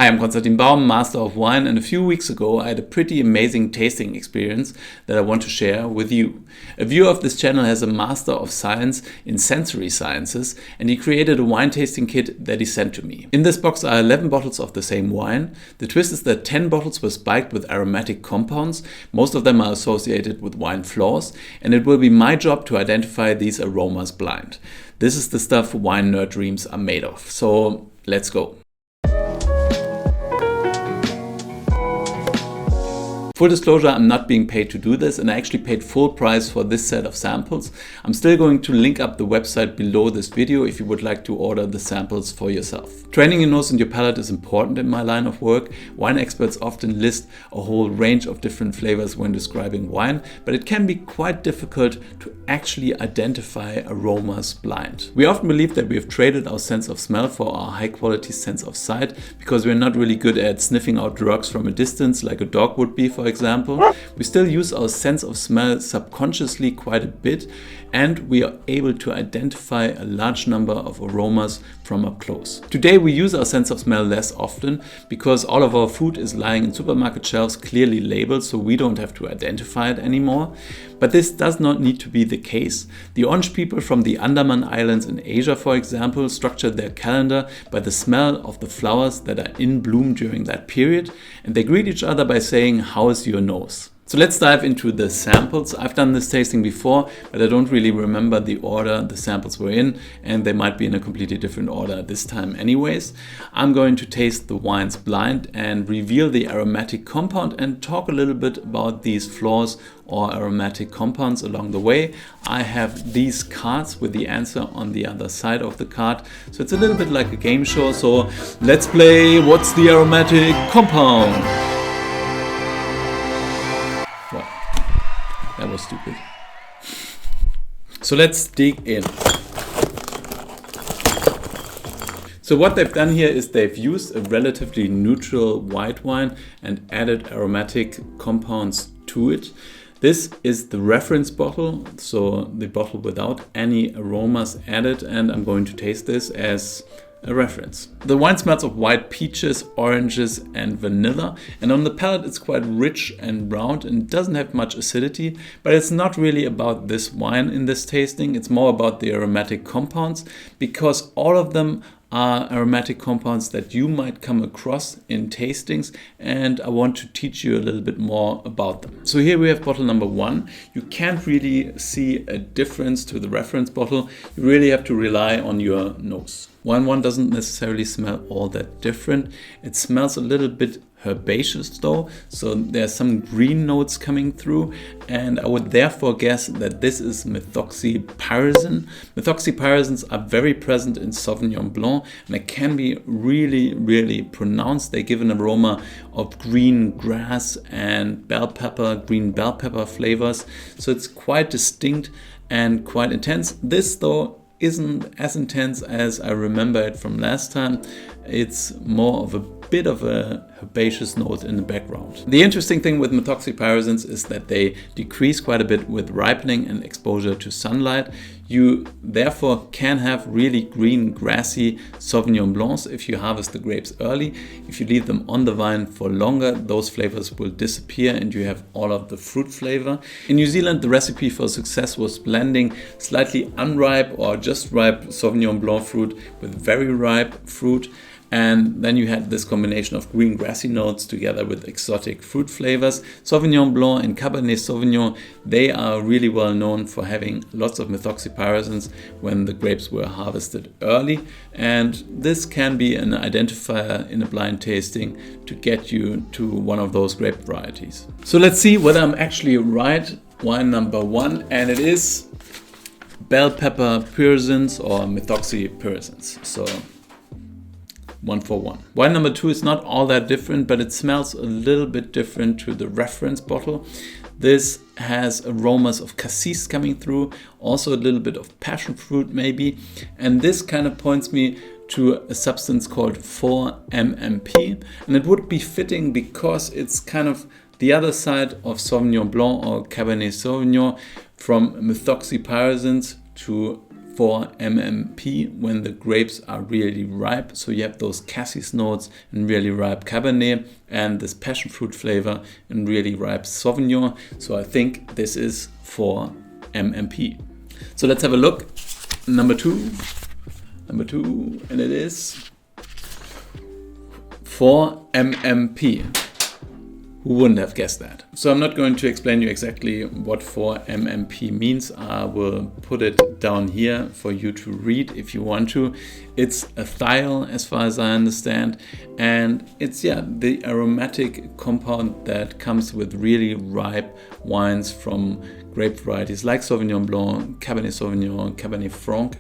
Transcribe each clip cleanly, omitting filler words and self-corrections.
Hi, I'm Konstantin Baum, Master of Wine, and a few weeks ago I had a pretty amazing tasting experience that I want to share with you. A viewer of this channel has a Master of Science in Sensory Sciences, and he created a wine tasting kit that he sent to me. In this box are 11 bottles of the same wine. The twist is that 10 bottles were spiked with aromatic compounds. Most of them are associated with wine flaws, and it will be my job to identify these aromas blind. This is the stuff wine nerd dreams are made of. So let's go. Full disclosure, I'm not being paid to do this, and I actually paid full price for this set of samples. I'm still going to link up the website below this video if you would like to order the samples for yourself. Training your nose and your palate is important in my line of work. Wine experts often list a whole range of different flavors when describing wine, but it can be quite difficult to actually identify aromas blind. We often believe that we have traded our sense of smell for our high quality sense of sight because we're not really good at sniffing out drugs from a distance like a dog would be, for example. We still use our sense of smell subconsciously quite a bit, and we are able to identify a large number of aromas from up close. Today we use our sense of smell less often because all of our food is lying in supermarket shelves clearly labeled, so we don't have to identify it anymore. But this does not need to be the case. The Orange people from the Andaman Islands in Asia, for example, structured their calendar by the smell of the flowers that are in bloom during that period, and they greet each other by saying, "How is your nose?" So let's dive into the samples. I've done this tasting before, but I don't really remember the order the samples were in, and they might be in a completely different order this time anyways. I'm going to taste the wines blind and reveal the aromatic compound and talk a little bit about these flaws or aromatic compounds along the way. I have these cards with the answer on the other side of the card. So it's a little bit like a game show. So let's play What's the Aromatic Compound? That was stupid. So let's dig in. So what they've done here is they've used a relatively neutral white wine and added aromatic compounds to it. This is the reference bottle, so the bottle without any aromas added, and I'm going to taste this as a reference. The wine smells of white peaches, oranges and vanilla, and on the palate it's quite rich and round and doesn't have much acidity, but it's not really about this wine in this tasting. It's more about the aromatic compounds, because all of them are aromatic compounds that you might come across in tastings, and I want to teach you a little bit more about them. So here we have bottle number 1. You can't really see a difference to the reference bottle. You really have to rely on your nose. Wine 1 doesn't necessarily smell all that different. It smells a little bit herbaceous though, so there's some green notes coming through, and I would therefore guess that this is methoxypyrazine. Methoxypyrazines are very present in Sauvignon Blanc, and they can be really pronounced. They give an aroma of green grass and bell pepper, green bell pepper flavors, so it's quite distinct and quite intense. This though isn't as intense as I remember it from last time. It's more of a bit of a herbaceous note in the background. The interesting thing with methoxypyrazines is that they decrease quite a bit with ripening and exposure to sunlight. You therefore can have really green, grassy Sauvignon Blancs if you harvest the grapes early. If you leave them on the vine for longer, those flavors will disappear and you have all of the fruit flavor. In New Zealand, the recipe for success was blending slightly unripe or just ripe Sauvignon Blanc fruit with very ripe fruit. And then you had this combination of green grassy notes together with exotic fruit flavors. Sauvignon Blanc and Cabernet Sauvignon, they are really well known for having lots of methoxypyrazines when the grapes were harvested early. And this can be an identifier in a blind tasting to get you to one of those grape varieties. So let's see whether I'm actually right. Wine number 1, and it is bell pepper pyrazines or methoxypyrazines. So 1 for 1. Wine number 2 is not all that different, but it smells a little bit different to the reference bottle. This has aromas of cassis coming through, also a little bit of passion fruit maybe, and this kind of points me to a substance called 4-MMP, and it would be fitting because it's kind of the other side of Sauvignon Blanc or Cabernet Sauvignon, from methoxypyrazines to 4 mmP when the grapes are really ripe. So you have those cassis notes in really ripe Cabernet and this passion fruit flavor in really ripe Sauvignon. So I think this is 4 mmP. So let's have a look. Number two, and it is 4 mmP. Who wouldn't have guessed that? So I'm not going to explain you exactly what 4 mmP means. I will put it down here for you to read if you want to. It's a thiol as far as I understand, and it's the aromatic compound that comes with really ripe wines from grape varieties like Sauvignon Blanc, Cabernet Sauvignon, Cabernet Franc.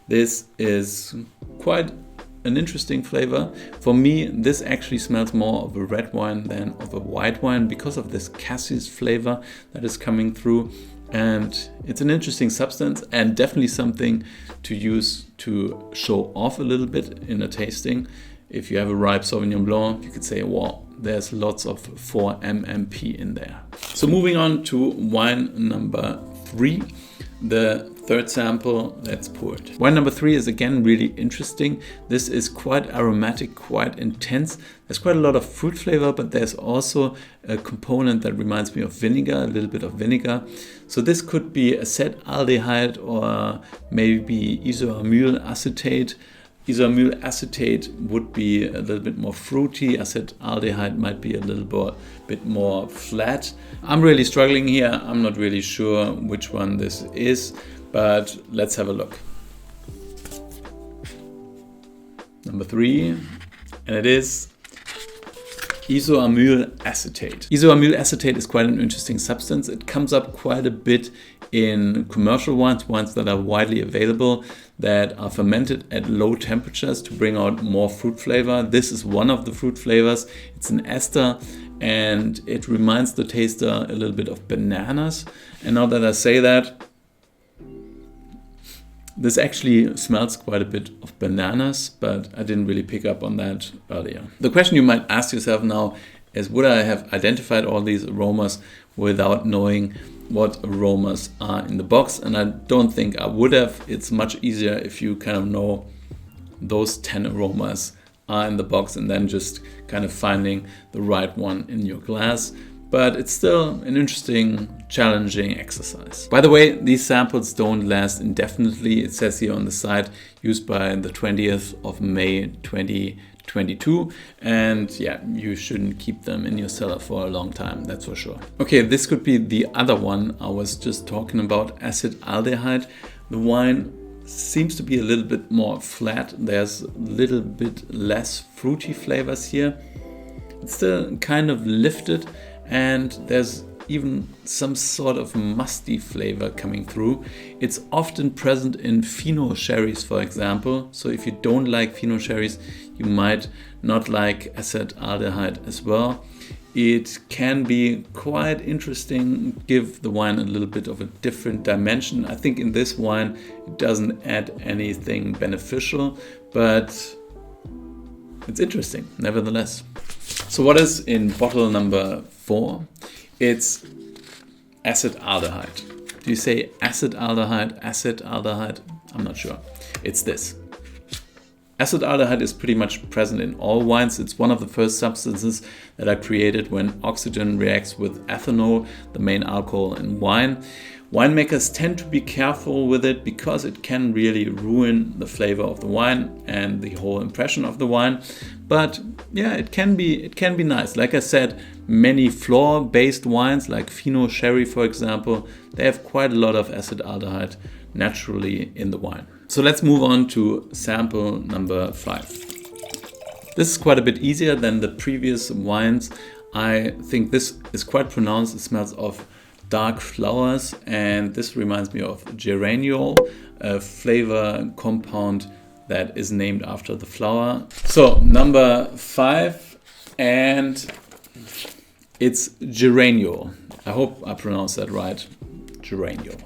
This is quite an interesting flavor. For me, this actually smells more of a red wine than of a white wine because of this cassis flavor that is coming through. And it's an interesting substance and definitely something to use to show off a little bit in a tasting. If you have a ripe Sauvignon Blanc, you could say, wow, there's lots of 4 mmP in there. So moving on to wine number 3. The third sample that's poured. Wine number 3 is again really interesting. This is quite aromatic, quite intense. There's quite a lot of fruit flavor, but there's also a component that reminds me of vinegar, a little bit of vinegar. So this could be acetaldehyde or maybe isoamyl acetate. Isoamyl acetate would be a little bit more fruity. Acetaldehyde might be a little bit more flat. I'm really struggling here. I'm not really sure which one this is, but let's have a look. Number 3, and it is isoamyl acetate. Isoamyl acetate is quite an interesting substance. It comes up quite a bit in commercial wines that are widely available, that are fermented at low temperatures to bring out more fruit flavor. This is one of the fruit flavors. It's an ester and it reminds the taster a little bit of bananas. And now that I say that, this actually smells quite a bit of bananas, but I didn't really pick up on that earlier. The question you might ask yourself now is, would I have identified all these aromas without knowing what aromas are in the box? And I don't think I would have. It's much easier if you kind of know those 10 aromas are in the box and then just kind of finding the right one in your glass. But it's still an interesting, challenging exercise. By the way, these samples don't last indefinitely. It says here on the side, used by the 20th of May 2022. And yeah, you shouldn't keep them in your cellar for a long time, that's for sure. Okay, this could be the other one I was just talking about, acetaldehyde. The wine seems to be a little bit more flat. There's a little bit less fruity flavors here. It's still kind of lifted, and there's even some sort of musty flavor coming through. It's often present in Fino sherries, for example. So if you don't like Fino sherries, you might not like acetaldehyde as well. It can be quite interesting, give the wine a little bit of a different dimension. I think in this wine, it doesn't add anything beneficial, but it's interesting nevertheless. So what is in bottle number 4? It's acetaldehyde. Do you say acetaldehyde, acetaldehyde? I'm not sure. It's this. Acetaldehyde is pretty much present in all wines. It's one of the first substances that are created when oxygen reacts with ethanol, the main alcohol in wine. Winemakers tend to be careful with it because it can really ruin the flavor of the wine and the whole impression of the wine. But yeah, it can be nice. Like I said, many floor-based wines like Fino sherry, for example, they have quite a lot of acetaldehyde naturally in the wine. So let's move on to sample number 5. This is quite a bit easier than the previous wines. I think this is quite pronounced. It smells of dark flowers, and this reminds me of Geraniol, a flavor compound that is named after the flower. So number 5, and it's Geraniol. I hope I pronounced that right. Geraniol.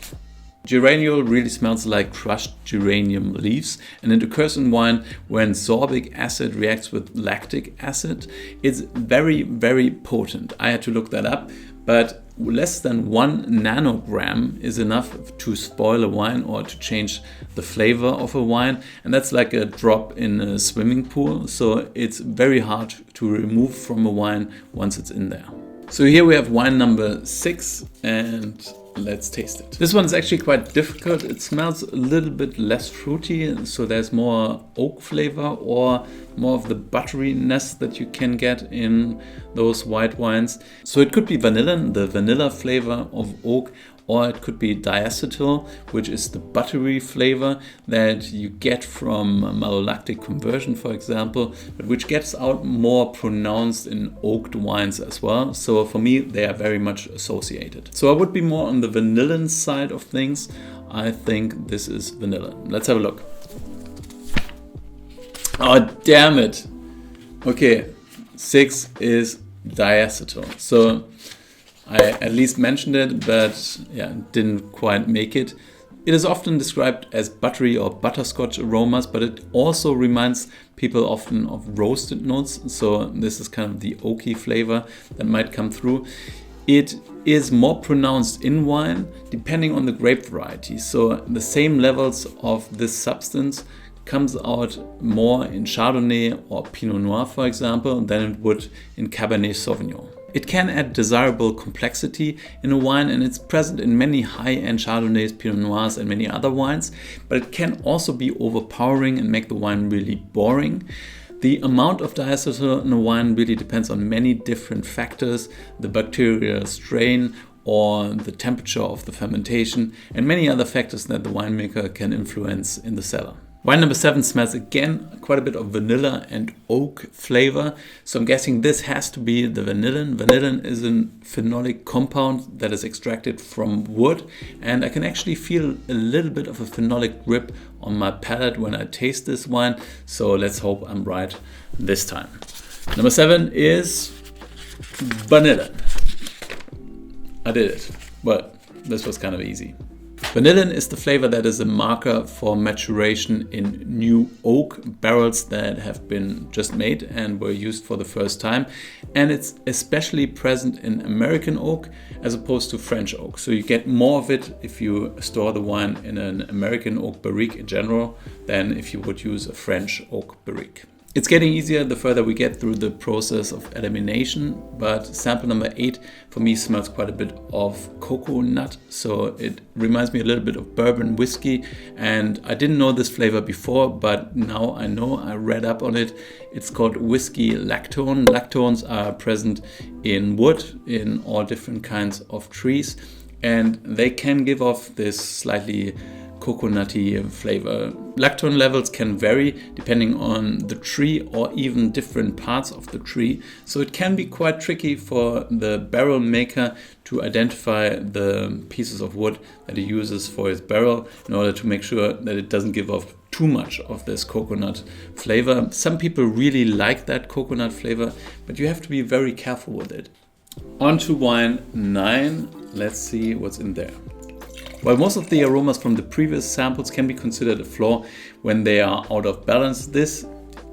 Geraniol really smells like crushed geranium leaves, and it occurs in wine when sorbic acid reacts with lactic acid. It's very, very potent. I had to look that up, but less than 1 nanogram is enough to spoil a wine or to change the flavor of a wine, and that's like a drop in a swimming pool, so it's very hard to remove from a wine once it's in there. So here we have wine number 6, and let's taste it. This one is actually quite difficult. It smells a little bit less fruity, so there's more oak flavor or more of the butteriness that you can get in those white wines. So it could be vanillin, the vanilla flavor of oak, or it could be diacetyl, which is the buttery flavor that you get from malolactic conversion, for example, but which gets out more pronounced in oaked wines as well. So for me, they are very much associated. So I would be more on the vanillin side of things. I think this is vanillin. Let's have a look. Oh, damn it. Okay, 6 is diacetyl. So I at least mentioned it, but yeah, didn't quite make it. It is often described as buttery or butterscotch aromas, but it also reminds people often of roasted notes. So this is kind of the oaky flavor that might come through. It is more pronounced in wine depending on the grape variety. So the same levels of this substance comes out more in Chardonnay or Pinot Noir, for example, than it would in Cabernet Sauvignon. It can add desirable complexity in a wine, and it's present in many high-end Chardonnays, Pinot Noirs and many other wines, but it can also be overpowering and make the wine really boring. The amount of diacetyl in a wine really depends on many different factors, the bacterial strain or the temperature of the fermentation, and many other factors that the winemaker can influence in the cellar. Wine number 7 smells again quite a bit of vanilla and oak flavor. So I'm guessing this has to be the vanillin. Vanillin is a phenolic compound that is extracted from wood. And I can actually feel a little bit of a phenolic grip on my palate when I taste this wine. So let's hope I'm right this time. Number 7 is vanillin. I did it. Well, this was kind of easy. Vanillin is the flavor that is a marker for maturation in new oak barrels that have been just made and were used for the first time. And it's especially present in American oak as opposed to French oak. So you get more of it if you store the wine in an American oak barrique in general than if you would use a French oak barrique. It's getting easier the further we get through the process of elimination, but sample number 8 for me smells quite a bit of coconut, so it reminds me a little bit of bourbon whiskey, and I didn't know this flavor before, but now I know. I read up on it. It's called whiskey lactone. Lactones are present in wood, in all different kinds of trees, and they can give off this slightly coconutty flavor. Lactone levels can vary depending on the tree or even different parts of the tree. So it can be quite tricky for the barrel maker to identify the pieces of wood that he uses for his barrel in order to make sure that it doesn't give off too much of this coconut flavor. Some people really like that coconut flavor, but you have to be very careful with it. On to wine 9. Let's see what's in there. While most of the aromas from the previous samples can be considered a flaw when they are out of balance, this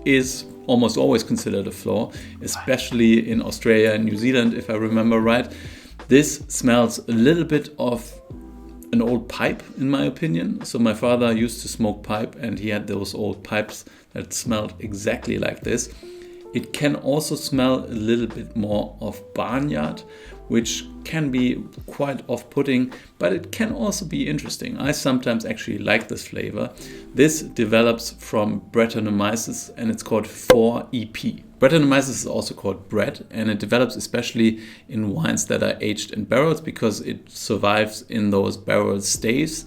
is almost always considered a flaw, especially in Australia and New Zealand, if I remember right. This smells a little bit of an old pipe, in my opinion. So my father used to smoke pipe, and he had those old pipes that smelled exactly like this. It can also smell a little bit more of barnyard, which can be quite off-putting, but it can also be interesting. I sometimes actually like this flavor. This develops from Brettanomyces, and it's called 4EP. Brettanomyces is also called Brett, and it develops especially in wines that are aged in barrels because it survives in those barrel staves.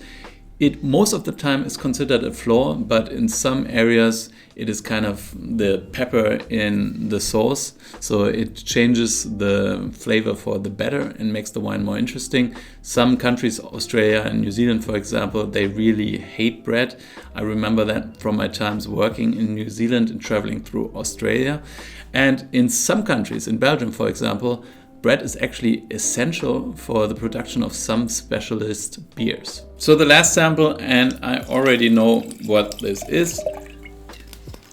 It most of the time is considered a flaw, but in some areas it is kind of the pepper in the sauce. So it changes the flavor for the better and makes the wine more interesting. Some countries, Australia and New Zealand, for example, they really hate bread. I remember that from my times working in New Zealand and traveling through Australia. And in some countries, in Belgium, for example, bread is actually essential for the production of some specialist beers. So the last sample, and I already know what this is.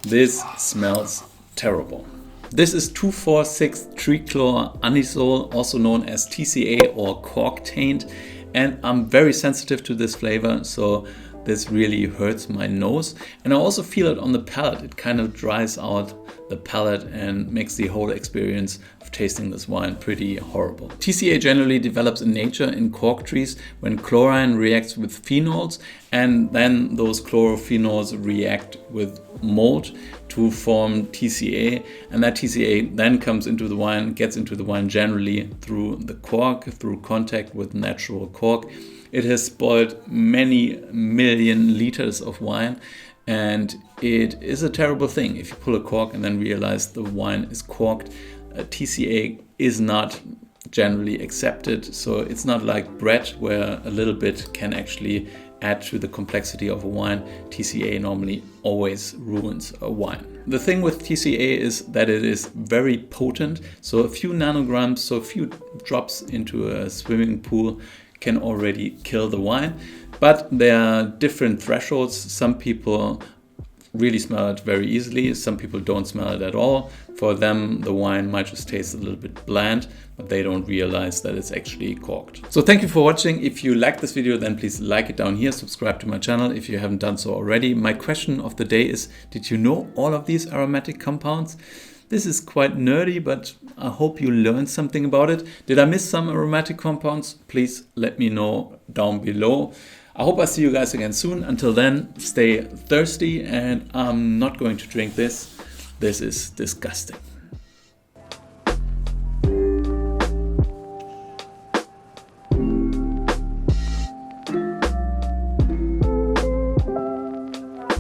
This smells terrible. This is 2,4,6-trichloroanisole, also known as TCA or cork taint, and I'm very sensitive to this flavor, so this really hurts my nose. And I also feel it on the palate. It kind of dries out the palate and makes the whole experience of tasting this wine pretty horrible. TCA generally develops in nature in cork trees when chlorine reacts with phenols, and then those chlorophenols react with mold to form TCA, and that TCA then comes into the wine, gets into the wine generally through the cork, through contact with natural cork. It has spoiled many million liters of wine, and it is a terrible thing if you pull a cork and then realize the wine is corked. TCA is not generally accepted, so it's not like bread where a little bit can actually add to the complexity of a wine. TCA normally always ruins a wine. The thing with TCA is that it is very potent, so a few nanograms, so a few drops into a swimming pool can already kill the wine. But there are different thresholds. Some people really smell it very easily, some people don't smell it at all. For them, the wine might just taste a little bit bland, but they don't realize that it's actually corked. So thank you for watching. If you like this video, then please like it down here, subscribe to my channel if you haven't done so already. My question of the day is, did you know all of these aromatic compounds? This is quite nerdy, but I hope you learned something about it. Did I miss some aromatic compounds? Please let me know down below. I hope I see you guys again soon. Until then, stay thirsty, and I'm not going to drink this. This is disgusting.